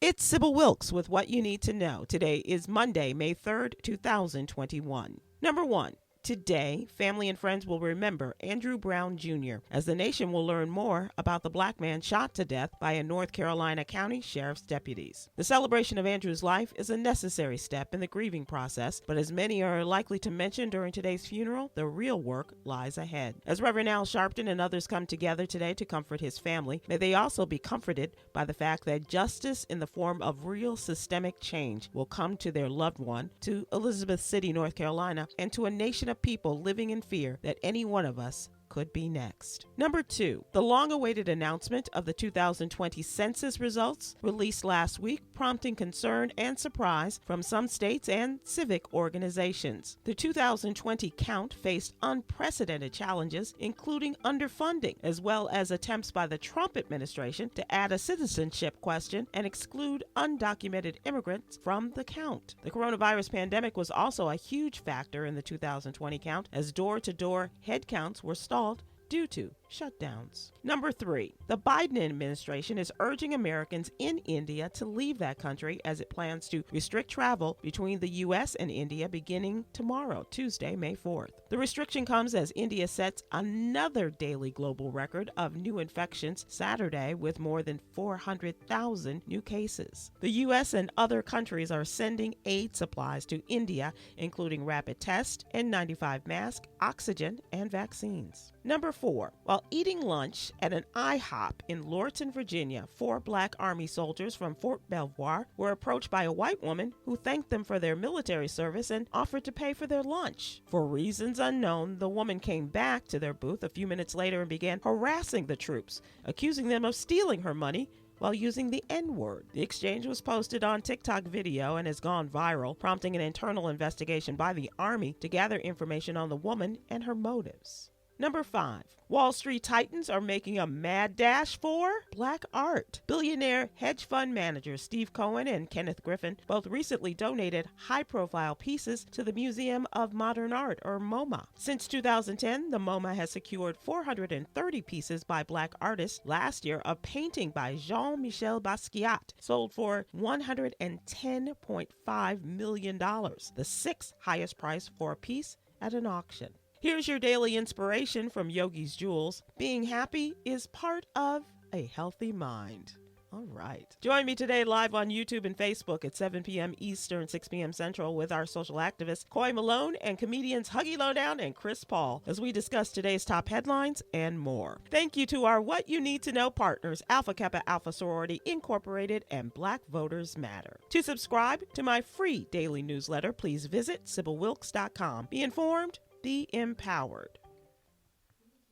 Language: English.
It's Sybil Wilkes with what you need to know. Today is Monday, May 3rd, 2021. Number 1. Today, family and friends will remember Andrew Brown Jr. as the nation will learn more about the black man shot to death by a North Carolina County Sheriff's deputies. The celebration of Andrew's life is a necessary step in the grieving process, but as many are likely to mention during today's funeral, the real work lies ahead. As Reverend Al Sharpton and others come together today to comfort his family, may they also be comforted by the fact that justice in the form of real systemic change will come to their loved one, to Elizabeth City, North Carolina, and to a nation of people living in fear that any one of us could be next. Number 2, the long-awaited announcement of the 2020 census results released last week, prompting concern and surprise from some states and civic organizations. The 2020 count faced unprecedented challenges, including underfunding, as well as attempts by the Trump administration to add a citizenship question and exclude undocumented immigrants from the count. The coronavirus pandemic was also a huge factor in the 2020 count, as door-to-door head counts were stalled due to shutdowns. Number 3, the Biden administration is urging Americans in India to leave that country as it plans to restrict travel between the U.S. and India beginning tomorrow, Tuesday, May 4th. The restriction comes as India sets another daily global record of new infections Saturday with more than 400,000 new cases. The U.S. and other countries are sending aid supplies to India, including rapid tests, N95 masks, oxygen, and vaccines. Number 4, while eating lunch at an IHOP in Lortin, Virginia, 4 black Army soldiers from Fort Belvoir were approached by a white woman who thanked them for their military service and offered to pay for their lunch. For reasons unknown, the woman came back to their booth a few minutes later and began harassing the troops, accusing them of stealing her money while using the N-word. The exchange was posted on TikTok video and has gone viral, prompting an internal investigation by the Army to gather information on the woman and her motives. Number 5, Wall Street titans are making a mad dash for black art. Billionaire hedge fund managers Steve Cohen and Kenneth Griffin both recently donated high-profile pieces to the Museum of Modern Art, or MoMA. Since 2010, the MoMA has secured 430 pieces by black artists. Last year, a painting by Jean-Michel Basquiat sold for $110.5 million, the 6th highest price for a piece at an auction. Here's your daily inspiration from Yogi's Jewels. Being happy is part of a healthy mind. All right. Join me today live on YouTube and Facebook at 7 p.m. Eastern, 6 p.m. Central with our social activists, Coy Malone, and comedians Huggy Lowdown and Chris Paul as we discuss today's top headlines and more. Thank you to our What You Need to Know partners, Alpha Kappa Alpha Sorority Incorporated and Black Voters Matter. To subscribe to my free daily newsletter, please visit SybilWilkes.com. Be informed, be empowered.